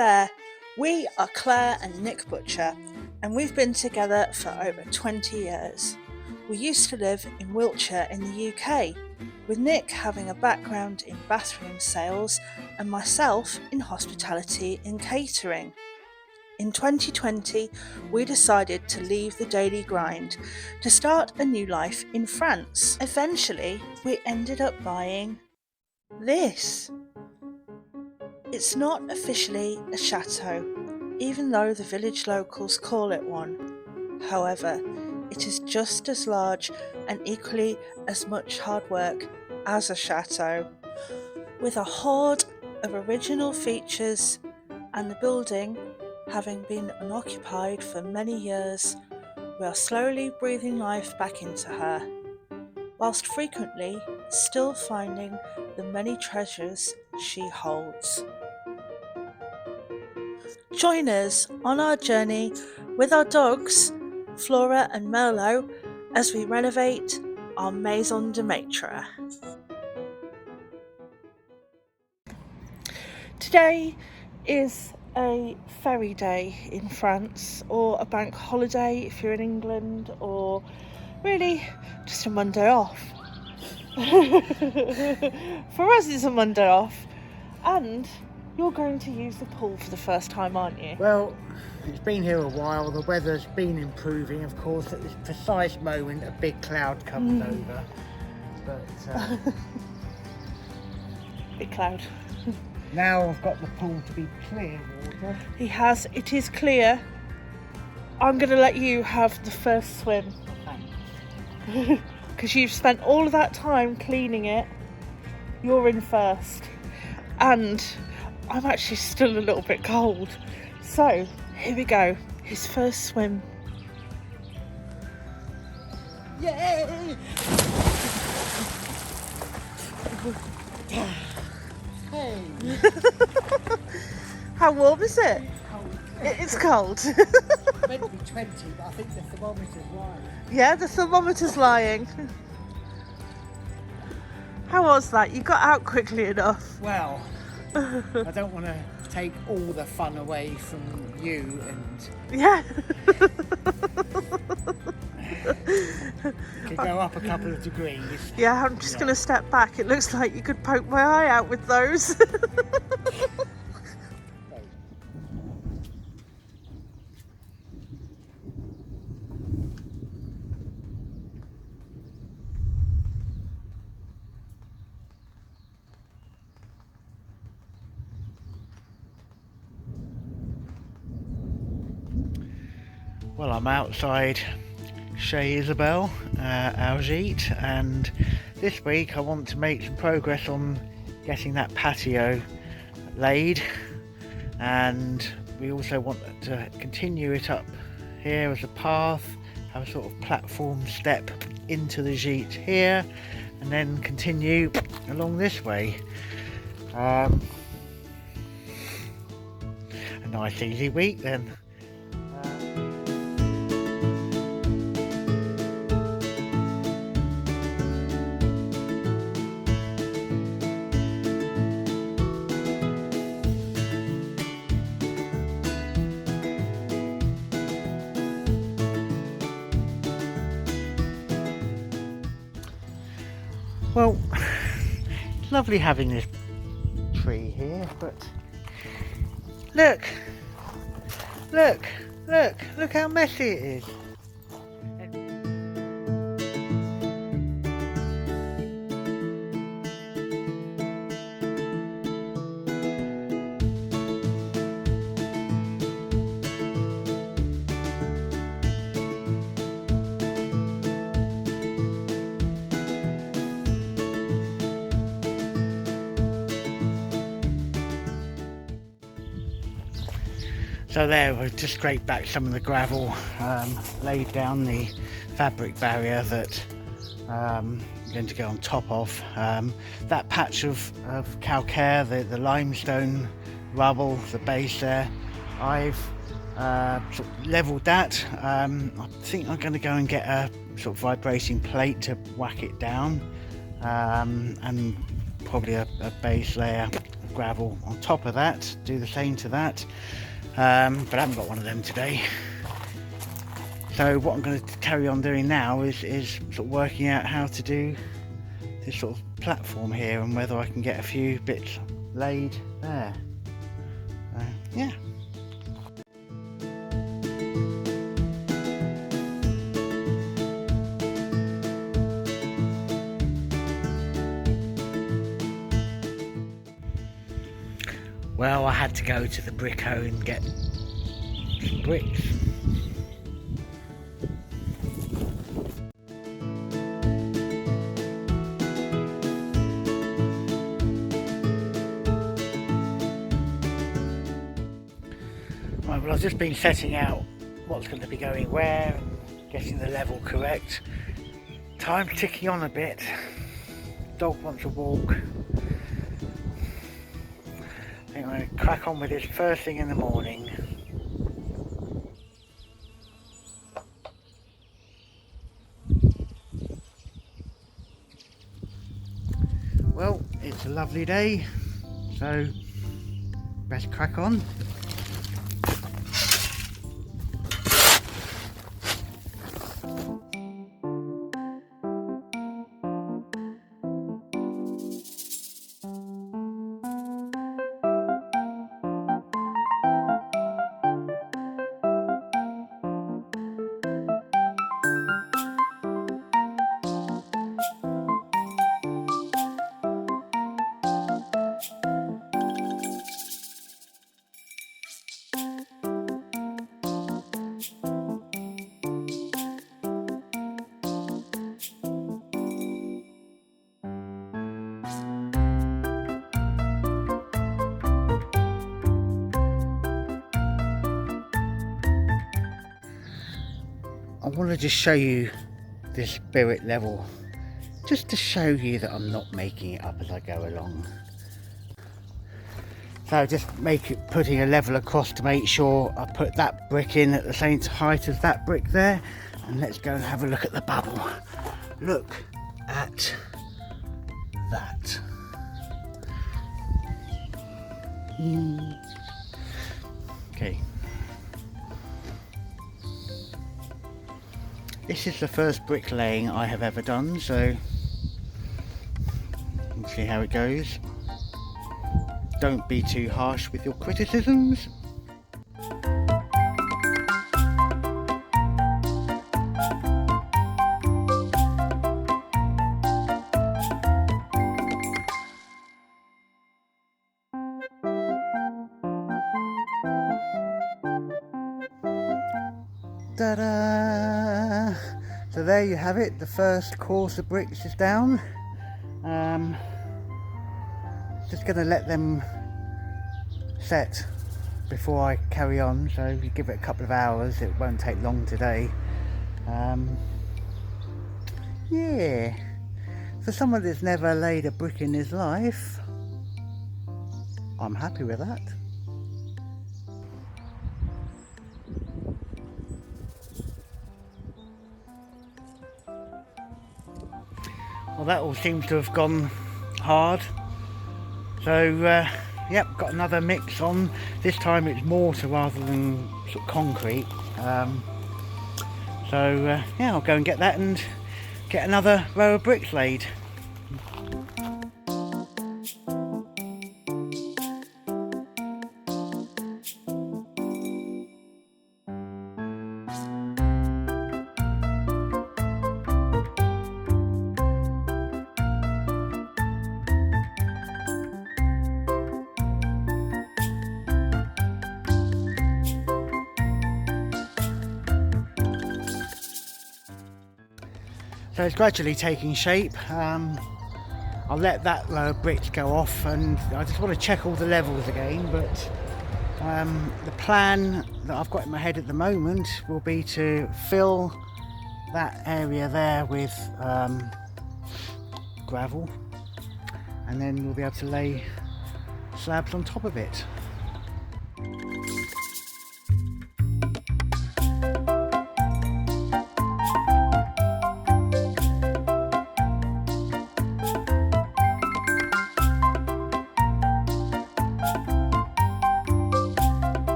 there, we are Clare and Nick Butcher, and we've been together for over 20 years. We used to live in Wiltshire in the UK, with Nick having a background in bathroom sales and myself in hospitality and catering. In 2020, we decided to leave the daily grind to start a new life in France. Eventually, we ended up buying this. It's not officially a chateau, even though the village locals call it one. However, it is just as large and equally as much hard work as a chateau, with a hoard of original features, and the building having been unoccupied for many years, we are slowly breathing life back into her, whilst frequently still finding the many treasures she holds. Join us on our journey with our dogs, Flora and Merlot, as we renovate our Maison de Maître. Today is a ferry day in France, or a bank holiday if you're in England, or really just a Monday off. For us it's a Monday off, and you're going to use the pool for the first time, aren't you? Well, it's been here a while, the weather's been improving, of course. At this precise moment a big cloud comes over, but Big cloud. now I've got the pool to be clear water. He has, it is clear. I'm going to let you have the first swim. Thanks. Because you've spent all of that time cleaning it. You're in first. And I'm actually still a little bit cold. So, here we go. His first swim. Yay! Hey! How warm is it? Cold. It's cold. It's meant to be 20, but I think the thermometer's lying. Yeah, the thermometer's lying. How was that? You got out quickly enough. Well, I don't want to take all the fun away from you, and Yeah. could go up a couple of degrees. Yeah, I'm just going to step back. It looks like you could poke my eye out with those. Well, I'm outside Chez Isabelle, our gite, and this week I want to make some progress on getting that patio laid, and we also want to continue it up here as a path, have a sort of platform step into the gite here, and then continue along this way. A nice easy week then. Well, it's lovely having this tree here, but look how messy it is. So there, we've just scraped back some of the gravel, laid down the fabric barrier that I'm going to go on top of. That patch of calcaire, the limestone rubble, the base there, I've sort of levelled that. I think I'm going to go and get a sort of vibrating plate to whack it down, and probably a base layer of gravel on top of that, do the same to that, but I haven't got one of them today. So what I'm going to carry on doing now is sort of working out how to do this sort of platform here and whether I can get a few bits laid there. Yeah. Well, I had to go to the brico and get some bricks. Right, well, I've just been setting out what's going to be going where and getting the level correct. Time's ticking on a bit. Dog wants a walk. I'm going to crack on with this first thing in the morning. Well, it's a lovely day, so best crack on. I want to just show you this spirit level, just to show you that I'm not making it up as I go along. So just putting a level across to make sure I put that brick in at the same height as that brick there. And let's go and have a look at the bubble. Look at that. Okay. This is the first bricklaying I have ever done, so we'll see how it goes. Don't be too harsh with your criticisms. Ta-da! So there you have it, the first course of bricks is down. Just going to let them set before I carry on, so if you give it a couple of hours, it won't take long today. Yeah, for someone that's never laid a brick in his life, I'm happy with that. Well, that all seems to have gone hard. So, yep, got another mix on. This time it's mortar rather than sort of concrete. Yeah, I'll go and get that and get another row of bricks laid. So it's gradually taking shape. I'll let that row of bricks go off, and I just want to check all the levels again, but the plan that I've got in my head at the moment will be to fill that area there with gravel, and then we'll be able to lay slabs on top of it.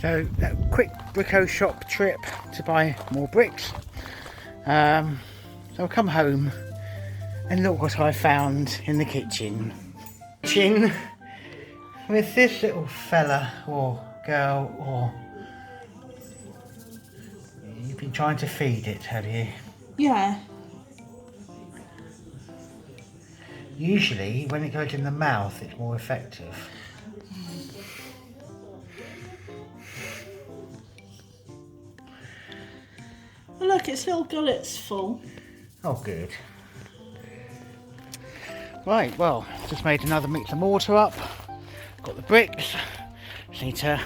So a quick brico shop trip to buy more bricks. So I'll come home and look what I found in the kitchen. With this little fella or girl, or you've been trying to feed it, have you? Yeah. Usually when it goes in the mouth it's more effective. Well, look, its little gullet's full. Oh, good. Right, well, just made another mix of mortar up. Got the bricks. Just need to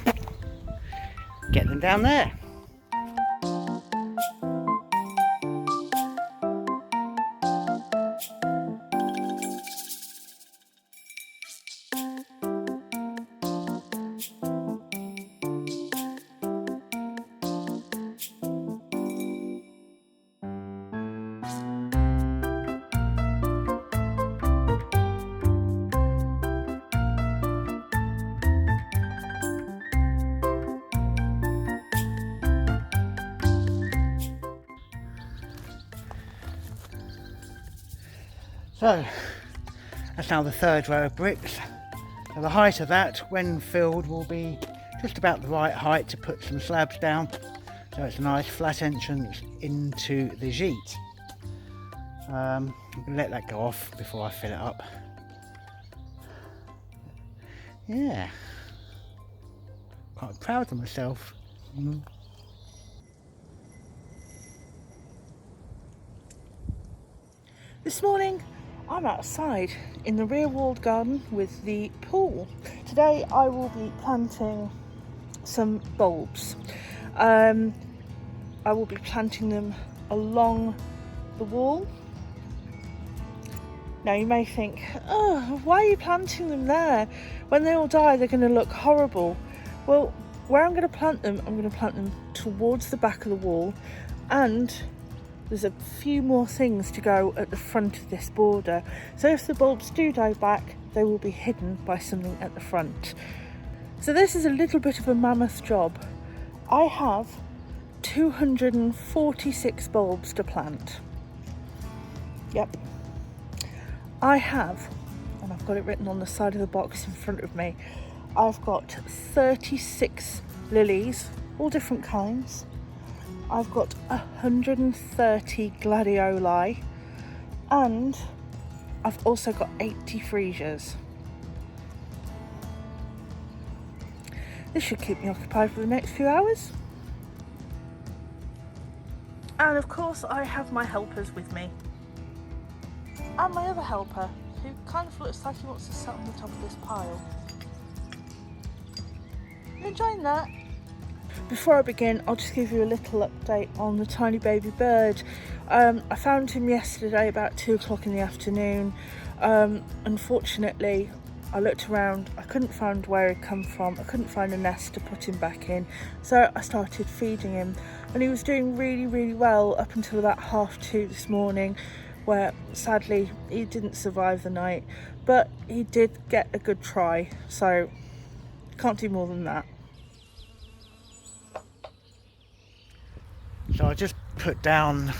get them down there. So, that's now the third row of bricks. So the height of that, when filled, will be just about the right height to put some slabs down. So it's a nice flat entrance into the gite. I'm going to let that go off before I fill it up. Yeah, quite proud of myself. This morning I'm outside in the rear walled garden with the pool. Today I will be planting some bulbs. I will be planting them along the wall. Now you may think, oh, why are you planting them there? When they all die they're going to look horrible. Well, where I'm going to plant them, I'm going to plant them towards the back of the wall, and there's a few more things to go at the front of this border. So if the bulbs do die back, they will be hidden by something at the front. So this is a little bit of a mammoth job. I have 246 bulbs to plant. Yep. I have, and I've got it written on the side of the box in front of me, I've got 36 lilies, all different kinds. I've got 130 gladioli, and I've also got 80 freesias. This should keep me occupied for the next few hours. And of course I have my helpers with me. And my other helper, who kind of looks like he wants to sit on the top of this pile. You enjoying that? Before I begin, I'll just give you a little update on the tiny baby bird. I found him yesterday about 2 o'clock in the afternoon. Unfortunately, I looked around, I couldn't find where he'd come from, I couldn't find a nest to put him back in, so I started feeding him, and he was doing really well up until about 2:30 this morning, where sadly he didn't survive the night, but he did get a good try, so can't do more than that. So I just put down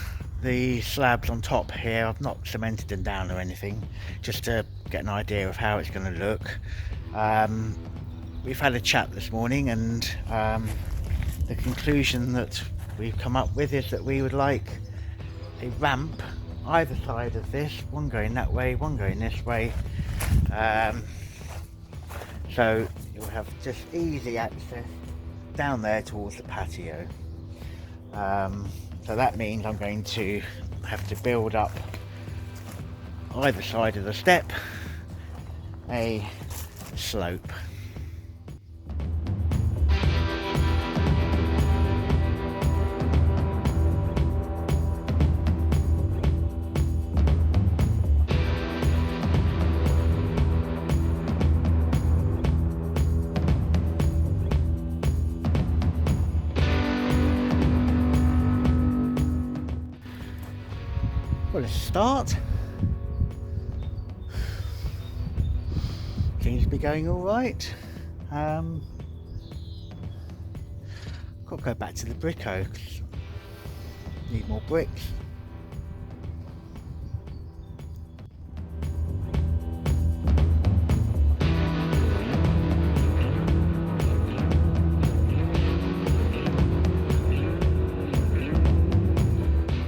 the slabs on top here. I've not cemented them down or anything, just to get an idea of how it's going to look. We've had a chat this morning, and the conclusion that we've come up with is that we would like a ramp either side of this, one going that way, one going this way, so you'll have just easy access down there towards the patio. So that means I'm going to have to build up either side of the step a slope. Well, let's start. Seems to be going all right. got to go back to the brico 'cause need more bricks.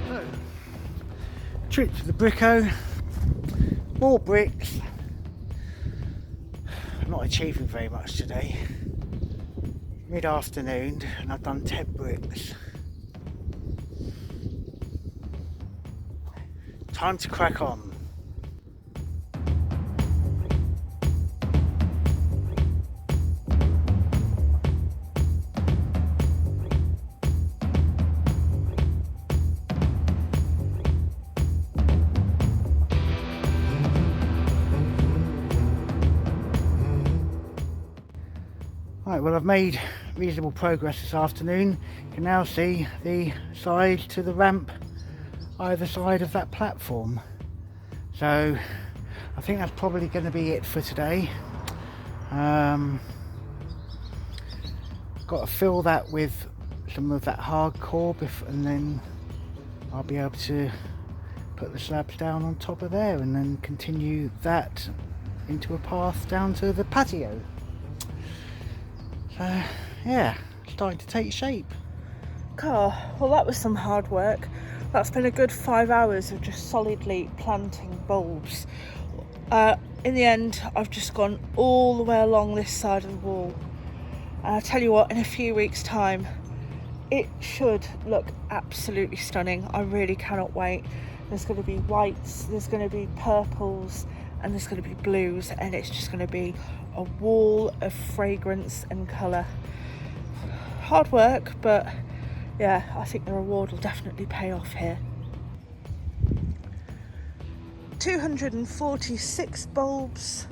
So, trip to the brico, more bricks. I'm not achieving very much today. Mid-afternoon and I've done 10 bricks. Time to crack on. Right, well, I've made reasonable progress this afternoon. You can now see the side to the ramp either side of that platform. So I think that's probably going to be it for today. Got to fill that with some of that hardcore and then I'll be able to put the slabs down on top of there and then continue that into a path down to the patio. So yeah, starting to take shape. God, well that was some hard work. That's been a good 5 hours of just solidly planting bulbs. In the end, I've just gone all the way along this side of the wall. And I tell you what, in a few weeks' time, it should look absolutely stunning. I really cannot wait. There's going to be whites, there's going to be purples, and there's going to be blues, and it's just going to be a wall of fragrance and colour. Hard work, but yeah, I think the reward will definitely pay off here. 246 bulbs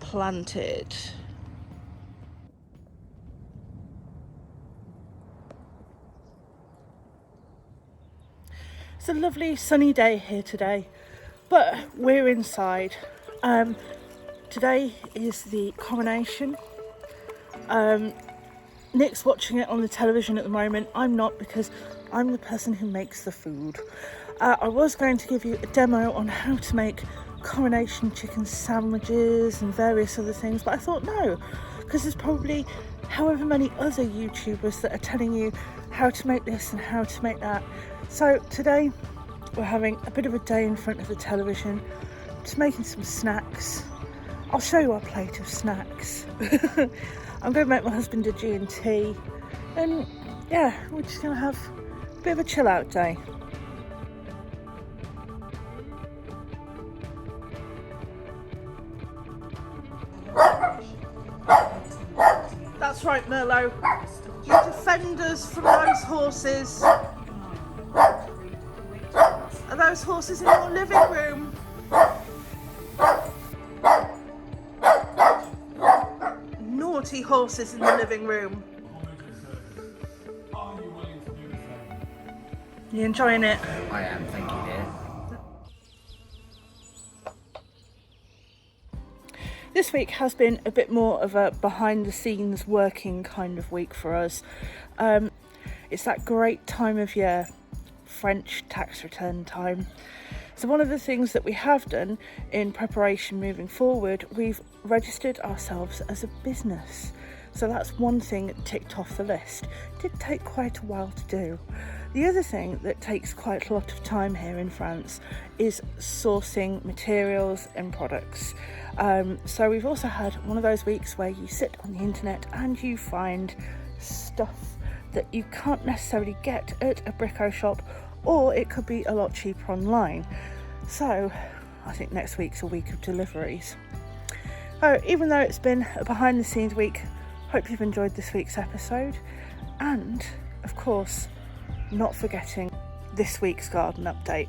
planted. It's a lovely sunny day here today, but we're inside. Today is the coronation. Nick's watching it on the television at the moment. I'm not, because I'm the person who makes the food. I was going to give you a demo on how to make coronation chicken sandwiches and various other things, but I thought no, because there's probably however many other YouTubers that are telling you how to make this and how to make that. So today we're having a bit of a day in front of the television, just making some snacks. I'll show you our plate of snacks. I'm going to make my husband a G&T, and yeah, we're just going to have a bit of a chill out day. That's right, Merlot. You defend us from those horses. Are those horses in your living room? Naughty horses in the living room. You enjoying it? I am, thank you, dear. This week has been a bit more of a behind the scenes working kind of week for us. It's that great time of year, French tax return time. So one of the things that we have done in preparation moving forward, we've registered ourselves as a business. So that's one thing ticked off the list. It did take quite a while to do. The other thing that takes quite a lot of time here in France is sourcing materials and products. So we've also had one of those weeks where you sit on the internet and you find stuff that you can't necessarily get at a brico shop, or it could be a lot cheaper online. So I think next week's a week of deliveries. So even though it's been a behind the scenes week, hope you've enjoyed this week's episode, and of course not forgetting this week's garden update.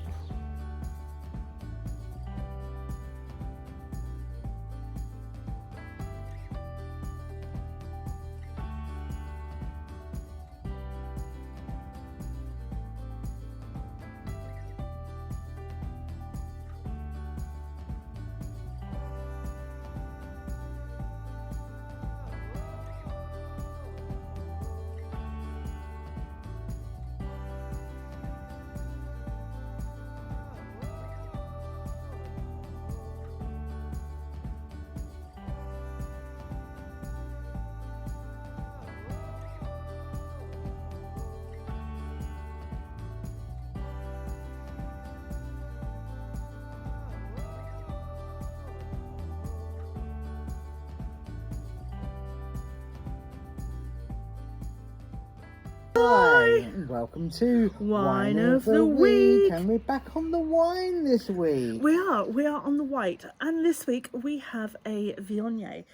Hi, and welcome to Wine of the Week. And we're back on the wine this week. We are on the white, and this week we have a Viognier.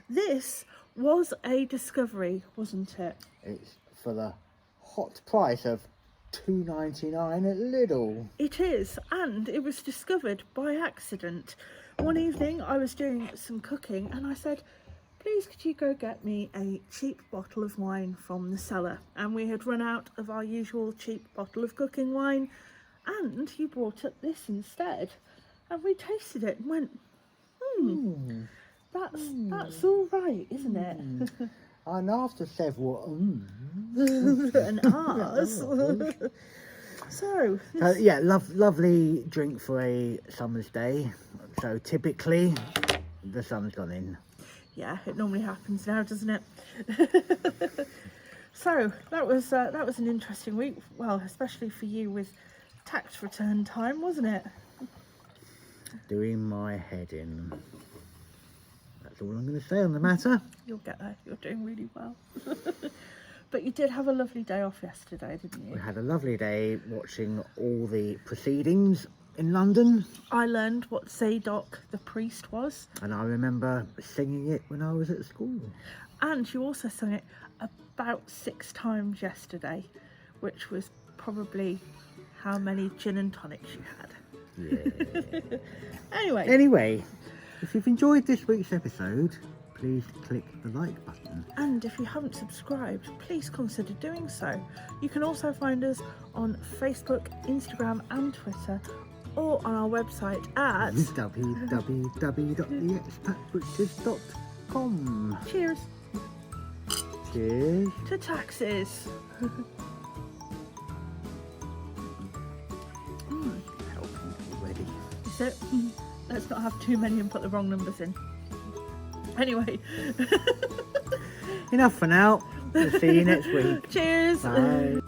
This was a discovery, wasn't it? It's for the hot price of $2.99 at Lidl. It is, and it was discovered by accident. One evening I was doing some cooking and I said, please could you go get me a cheap bottle of wine from the cellar? And we had run out of our usual cheap bottle of cooking wine, and you brought up this instead. And we tasted it and went, that's all right, isn't it? And after several and ours. So yeah, lovely drink for a summer's day. So typically the sun's gone in. Yeah, it normally happens now, doesn't it? So that was an interesting week. Well, especially for you with tax return time, wasn't it? Doing my head in. That's all I'm going to say on the matter. You'll get there. You're doing really well. But you did have a lovely day off yesterday, didn't you? We had a lovely day watching all the proceedings in London. I learned what Zadok the priest was. And I remember singing it when I was at school. And you also sang it about 6 times yesterday, which was probably how many gin and tonics you had. Yeah. Anyway, if you've enjoyed this week's episode, please click the like button. and if you haven't subscribed, please consider doing so. You can also find us on Facebook, Instagram and Twitter, or on our website at www.theexpatbutchers.com. Cheers Cheers. to taxes. Already. Is it? Let's not have too many and put the wrong numbers in. Anyway. Enough for now. We'll see you next week. Cheers. Bye.